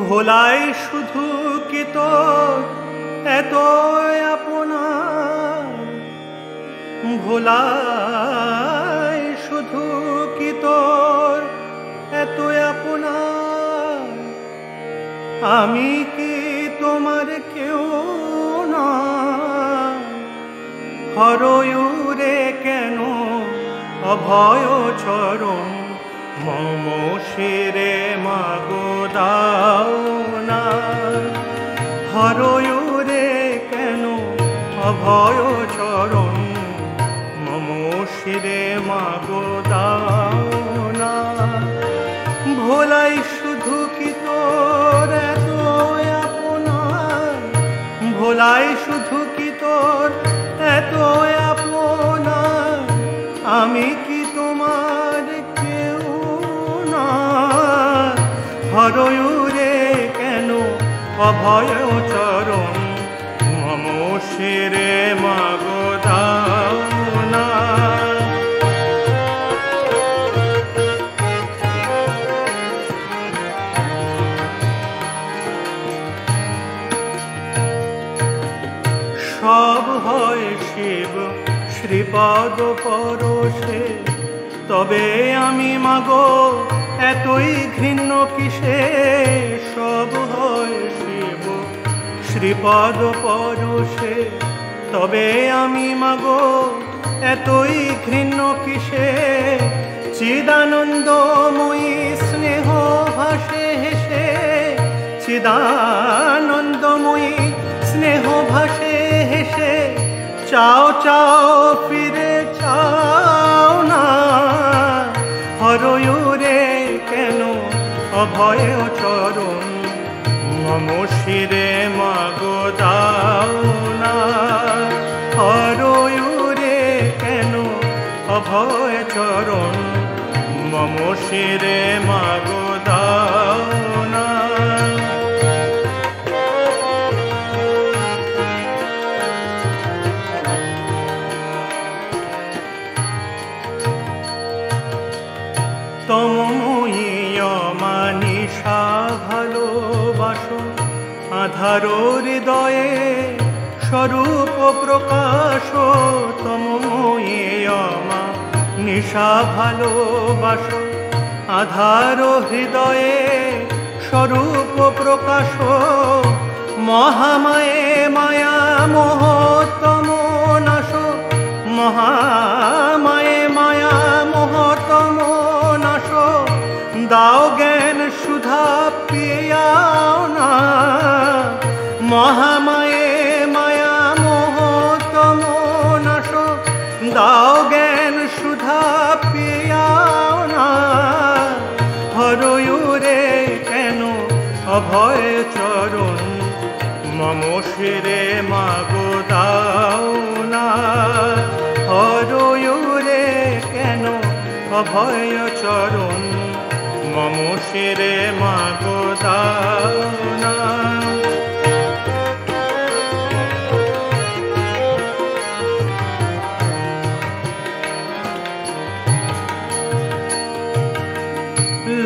ভোলাই শুধু কি তোর এত আপনা, ভোলাই শুধু কি তোর এত আপনা, আমি কি তোমার কেউ না? হরয়ুরে কেন অভয় চরণ, মম শিরে মাগো দাও না। হরয়ুরে কেন অভয় চরণ, মম শিরে মাগো দাও না। ভোলাই শুধু কি তোর এত আপনা, ভোলাই শুধু কি তোর এত আপনা, আমি কি তোমার কেউ না? হরয়ুরে কেন অভয় চরণ, মম শিরে মাগো দাও না। সব হয় শিব শ্রীপদ পরশে, তবে আমি মাগো এতই ঘৃণ্য কিসে? সব হয় শিব শ্রীপদ পরশে, তবে আমি মাগো এতই ঘৃণ্য কিসে? চিদানন্দময়ী স্নেহ ভাসে হেসে, চিদানন্দময়ী স্নেহ ভাসে হেসে, চাও চাও ফিরে চাও না। হরয়ুরে কেন অভয় চরণ, মম শিরে মাগো দাও না। হরয়ুরে কেন অভয় চরণ, মম শিরে মাগো দাও না। তমময়ী অমানিশা ভালোবাসো, আধারো হৃদয়ে স্বরূপ প্রকাশ। তমময়ী অমানিশা ভালোবাসো, আধারো হৃদয়ে স্বরূপ প্রকাশ। মহামায়ে মায়া মোহ তম নাশ, মহামায়ে মায়া মোহ তম নাশ। দাও জ্ঞান সুধা পিয়াও না, মহামায়ে মায়া মোহ তম নাশ। দাও জ্ঞান সুধা পিয়াও না। হরয়ুরে কেন অভয় চরণ, মম শিরে মাগো দাও না। হরয়ুরে কেন অভয় চরণ, মম শিরে মাগো দাও না।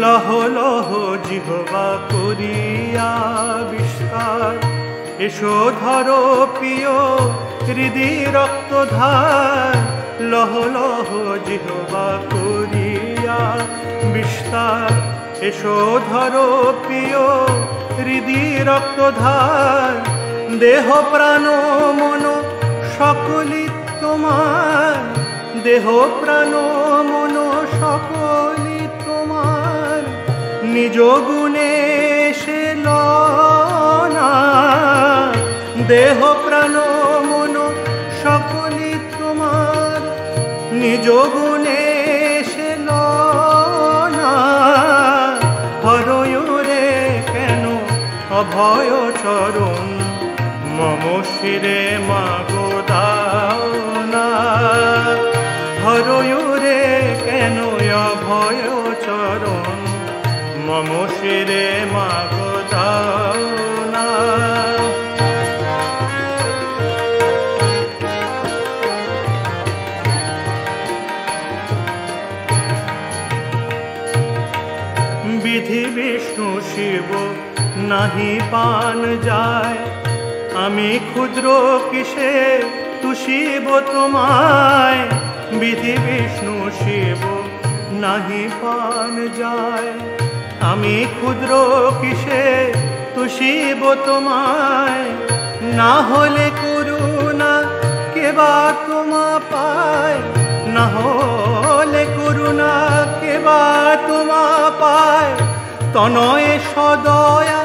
লহ লহ জিহ্বা করিয়া বিস্তার, এসো ধরো প্রিয় হৃদি রক্তধার। লহ লহ জিহ্বা করিয়া বিস্তার, এসো ধরো প্রিয় হৃদি রক্তধার। দেহ প্রাণ মন সকলি তোমার, দেহ প্রাণ মন সকলি তোমার। নিজ গুণে সে লনা, দেহ প্রাণ মন সকলি তোমার। নিজ গুণে সে লনা। হরয়ুরে কেন অভয় চরণ, মম শিরে মাগো দাও না। হরয়ুরে কেন অভয় চরণ, মম শিরে মাগো দাও না। বিধি বিষ্ণু শিব নাহি পান যায়। আমি ক্ষুদ্র কিসে তুষিব তোমায়, বিধি বিষ্ণু শিব নাহি পান যায়। আমি ক্ষুদ্র কিসে তুষিব তোমায়, না হলে করুণা কেবা তোমা পায়, না হলে করুণা কেবা তোমা পায়। তনয়ে সদয়া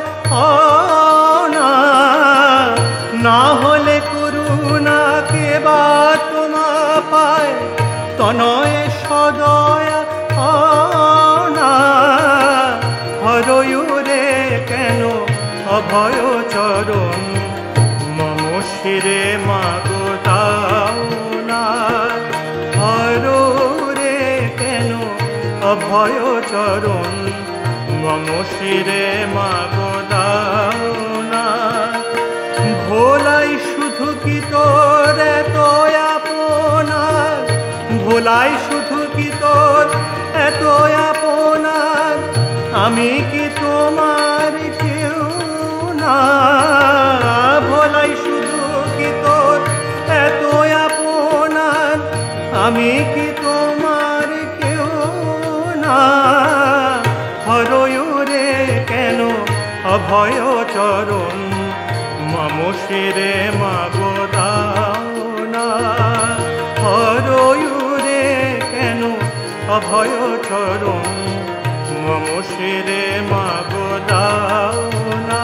না, না হলে করুণা কেবা তোমা পায়। তনয়ে সদয়া না, হরয়ুরে কেন অভয় চরণ, মম শিরে মাগো দাও না। হররে কেন অভয় চরণ, মম শিরে মাগো দাও না। ভোলাই শুধু কি তোর এত আপনার, ভোলাই শুধু কি তোর এত আপনার। আমি কি তোমার কেউ না, ভোলাই শুধু কি তোর এত আপনার। আমি কি তোমার কেউ না, হরয়ুরে কেন অভয় চরণ, মম শিরে মাগো দাও না। হরয়ুরে কেন অভয় চরণ, মম শিরে মাগো দাও না।